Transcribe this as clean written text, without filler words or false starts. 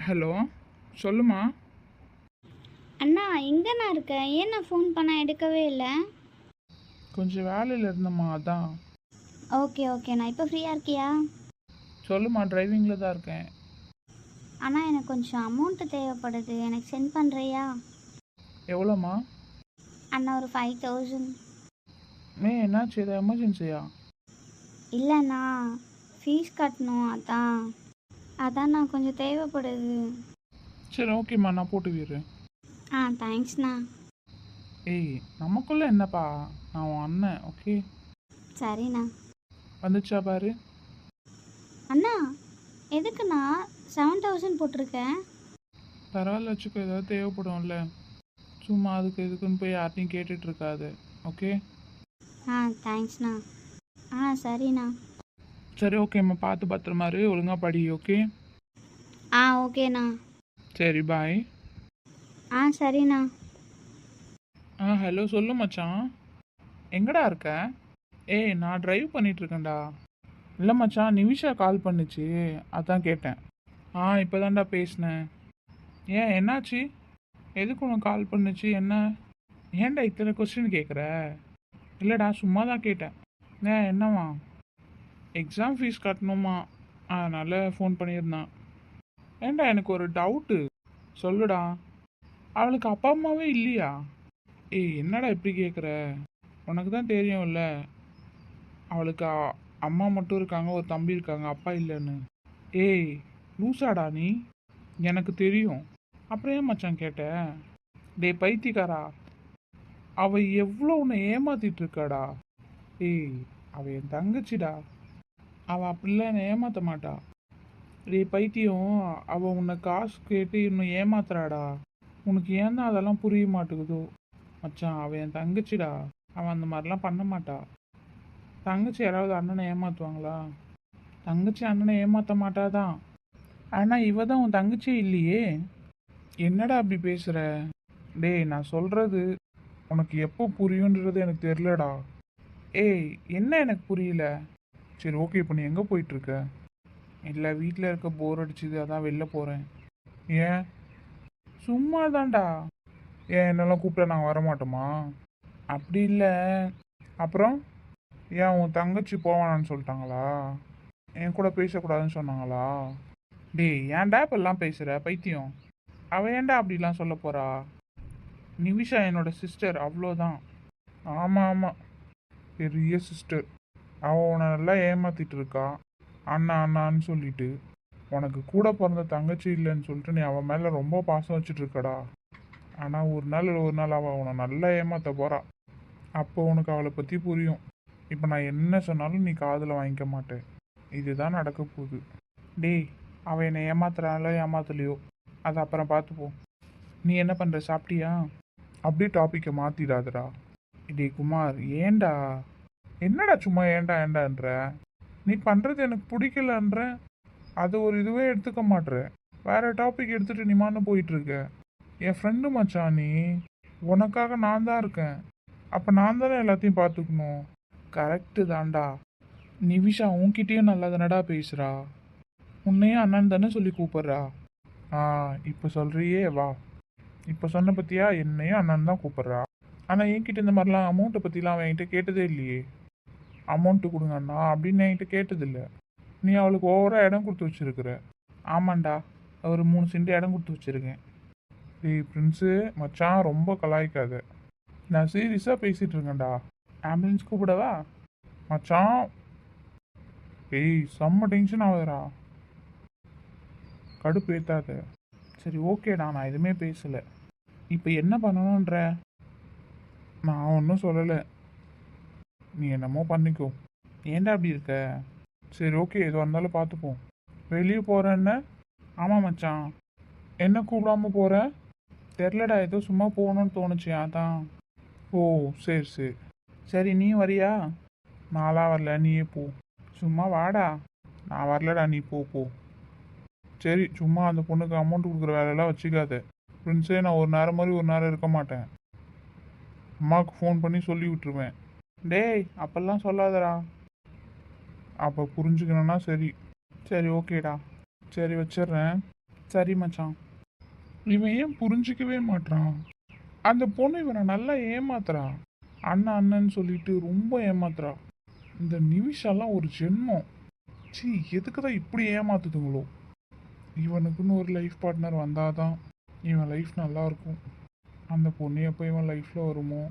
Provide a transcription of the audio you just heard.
Hello, சொல்லுமா. அண்ணா எங்கண்ணா இருக்க? ஏன் நான் ஃபோன் பண்ண எடுக்கவே இல்லை? கொஞ்சம் வேலையில் இருந்தம்மா, அதான். ஓகேண்ணா, இப்போ ஃப்ரீயாக இருக்கியா? சொல்லுமா, டிரைவிங்கில் தான் இருக்கேன். அண்ணா எனக்கு கொஞ்சம் அமௌண்ட்டு தேவைப்படுது, எனக்கு சென்ட் பண்ணுறியா? எவ்வளோம்மா? அண்ணா ஒரு 5000. என்னாச்சு, ஏதோ எமர்ஜென்சியா? இல்லைண்ணா, ஃபீஸ் கட்டணும், அதான் நான் கொஞ்சம் தேவைப்படுது. சரி, ஓகேம்மா, நான் போட்டு விடுறேன். தேங்க்ஸ்ண்ணா. ஏய், நமக்குள்ளே என்னப்பா, நான் உன் அண்ணன். ஓகே, சரிண்ணா. வந்துச்சா பாரு. அண்ணா எதுக்குண்ணா 7000 போட்டிருக்கேன்? பரவாயில்ல, வச்சுக்கோ, ஏதாவது தேவைப்படும்ல. சும்மா அதுக்கு இதுக்குன்னு போய் யார்ட்டையும் கேட்டுட்டு இருக்காது. ஓகே. தேங்க்ஸ்ண்ணா. சரிண்ணா. சரி, ஓகேம்மா, பார்த்து பத்திரமா இரு, ஒழுங்காக படி. ஓகே. ஓகேண்ணா. சரி, பாய். சரிண்ணா. ஹலோ, சொல்லு மச்சான். எங்கடா இருக்க? ஏய், நான் டிரைவ் பண்ணிகிட்ருக்கேன்டா. இல்லை மச்சான், நிமிஷா கால் பண்ணுச்சு, அதான் கேட்டேன். இப்போ தான்டா பேசினேன். ஏன், என்னாச்சு? எதுக்கு உனக்கு கால் பண்ணுச்சு? என்ன? ஏன்டா இத்தனை கொஸ்டின் கேட்குற? இல்லைடா, சும்மா தான் கேட்டேன். என்னம்மா? எக்ஸாம் ஃபீஸ் கட்டணுமா, அதனால் ஃபோன் பண்ணியிருந்தான். ஏன்டா, எனக்கு ஒரு டவுட்டு. சொல்லுடா. அவளுக்கு அப்பா அம்மாவே இல்லையா? ஏய், என்னடா இப்படி கேட்குற? உனக்கு தான் தெரியும்ல, அவளுக்கு அம்மா மட்டும் இருக்காங்க, ஒரு தம்பி இருக்காங்க, அப்பா இல்லைன்னு. ஏய், லூசாடா நீ? எனக்கு தெரியும். அப்புறம் ஏன் மச்சான் கேட்ட? பைத்தியக்காரா, அவ எவ்வளோ உன்னை ஏமாத்திட்டு இருக்காடா. ஏய், அவ என் தங்கச்சிடா, அவ அப்படிலாம் என்னை ஏமாத்த மாட்டா. பைத்தியம், அவ உன்னை காசு கேட்டு இன்னும் ஏமாத்துறாடா. உனக்கு ஏன் தான் அதெல்லாம் புரிய மாட்டேங்குதோ? மச்சான், அவன் என் தங்கச்சிடா, அவன் அந்த மாதிரிலாம் பண்ண மாட்டா. தங்கச்சி யாராவது அண்ணனை ஏமாற்றுவாங்களா? தங்கச்சி அண்ணனை ஏமாற்ற மாட்டாதான். ஆனால் இவ தான் உன் தங்கச்சியே இல்லையே. என்னடா அப்படி பேசுகிற? நான் சொல்கிறது உனக்கு எப்போ புரியுன்றது எனக்கு தெரிலடா. ஏய், என்ன எனக்கு புரியல? சரி, ஓகே, இப்போ நீ எங்கே போயிட்டுருக்க? இல்லை, வீட்டில் இருக்க போர் அடிச்சுது, அதான் வெளில போகிறேன். ஏன்? சும்மா தான்டா. ஏன், என்னெல்லாம் கூப்பிட்டா நாங்கள் வரமாட்டோமா? அப்படி இல்லை. அப்புறம் ஏன், உன் தங்கச்சி போவானான்னு சொல்லிட்டாங்களா? என் கூட பேசக்கூடாதுன்னு சொன்னாங்களா? ஏன்டா இப்பெல்லாம் பேசுகிற பைத்தியம்? அவ ஏன்டா அப்படிலாம் சொல்ல போகிறா? நிமிஷா என்னோட சிஸ்டர், அவ்வளோதான். ஆமாம் ஆமாம், பெரிய சிஸ்டர். அவள் உன்னை நல்லா ஏமாத்திட்டு இருக்கா. அண்ணா அண்ணான்னு சொல்லிட்டு. உனக்கு கூட பிறந்த தங்கச்சி இல்லைன்னு சொல்லிட்டு நீ அவன் மேலே ரொம்ப பாசம் வச்சுட்டு இருக்கடா. ஆனால் ஒரு நாள் அவள் உன்னை நல்லா ஏமாற்ற போகிறா. அப்போ உனக்கு அவளை பற்றி புரியும். இப்போ நான் என்ன சொன்னாலும் நீ காதில் வாங்கிக்க மாட்டேன். இதுதான் நடக்க போகுது. அவள் என்னை ஏமாத்துறாளோ ஏமாத்தலையோ, அது அப்புறம் பார்த்துப்போம். நீ என்ன பண்ணுற, சாப்பிட்டியா? அப்படியே டாப்பிக்கை மாற்றிடாதடா. குமார், ஏண்டா? என்னடா சும்மா ஏண்டான்ற? நீ பண்ணுறது எனக்கு பிடிக்கலன்ற, அது ஒரு இதுவே எடுத்துக்க மாட்ற. வேற டாபிக் எடுத்துகிட்டு நீமான்னு போயிட்டுருக்க. என் ஃப்ரெண்டு மச்சான் நீ. உனக்காக நான் தான் இருக்கேன். அப்போ நான் தானே எல்லாத்தையும் பார்த்துக்கணும். கரெக்டு தான்டா. நிவிஷா உன்கிட்டயும் நல்லா தானடா பேசுகிறா. உன்னையும் அண்ணன் தானே சொல்லி கூப்பிட்றா. இப்போ சொல்கிறியே, வா. இப்போ சொன்ன பற்றியா, என்னையும் அண்ணன் தான் கூப்பிட்றா. ஆனால் என்கிட்ட இந்த மாதிரிலாம் அமௌண்ட்டை பற்றிலாம் அவன் என்கிட்ட கேட்டதே இல்லையே. அமௌண்ட்டு கொடுங்க அண்ணா அப்படின்னு என்கிட்ட கேட்டதில்லை. நீ அவளுக்கு ஓவராக இடம் கொடுத்து வச்சுருக்குற. ஆமாண்டா, ஒரு 3 சென்ட் இடம் கொடுத்து வச்சுருக்கேன். பிரின்ஸு மச்சான், ரொம்ப கலாய்க்காத. நான் சீரியஸாக பேசிகிட்டு இருக்கேன்டா. ஆம்புலன்ஸ் கூப்பிடவா? மச்சான், செம்ம டென்ஷன் ஆகுதுடா. கடுப்பு ஏற்றாத. சரி, ஓகேடா, நான் எதுவுமே பேசலை. இப்போ என்ன பண்ணணுன்ற? நான் ஒன்றும் சொல்லலை, நீ என்னமோ பண்ணிக்கோ. ஏன்டா அப்படி இருக்க? சரி, ஓகே, எதுவாக இருந்தாலும் பார்த்துப்போம். வெளியே போகிறேன்ன? ஆமாம் மச்சான். என்ன கூப்பிடாம போகிற? தெரிலடா, ஏதோ சும்மா போகணுன்னு தோணுச்சு, அதான். ஓ, சரி சரி. சரி, நீ வரியா? நான்லாம் வரல, நீயே போ. சும்மா வாடா. நான் வரலடா, நீ போ போ. சரி, சும்மா அந்த பொண்ணுக்கு அமௌண்ட் கொடுக்குற வேலையெல்லாம் வச்சுக்காத. ஃப்ரெண்ட்ஸே, நான் ஒரு நேரம் மாதிரி ஒரு நேரம் இருக்க மாட்டேன். அம்மாவுக்கு ஃபோன் பண்ணி சொல்லி விட்டுருவேன். அப்பெல்லாம் சொல்லாதடா. அப்போ புரிஞ்சுக்கணுன்னா சரி. சரி, ஓகேடா. சரி, வச்சிடுறேன். சரி மச்சான். இவன் ஏன் புரிஞ்சிக்கவே மாட்றான்? அந்த பொண்ணு இவனை நல்லா ஏமாத்துறா. அண்ணன் அண்ணன்னு சொல்லிட்டு ரொம்ப ஏமாத்துறா. இந்த நிமிஷம்லாம் ஒரு ஜென்மம். ச்சீ, எதுக்கு தான் இப்படி ஏமாத்துதுங்களோ? இவனுக்குன்னு ஒரு லைஃப் பார்ட்னர் வந்தாதான் இவன் லைஃப் நல்லா இருக்கும். அந்த பொண்ணு எப்போ இவன் லைஃப்பில் வருமோ?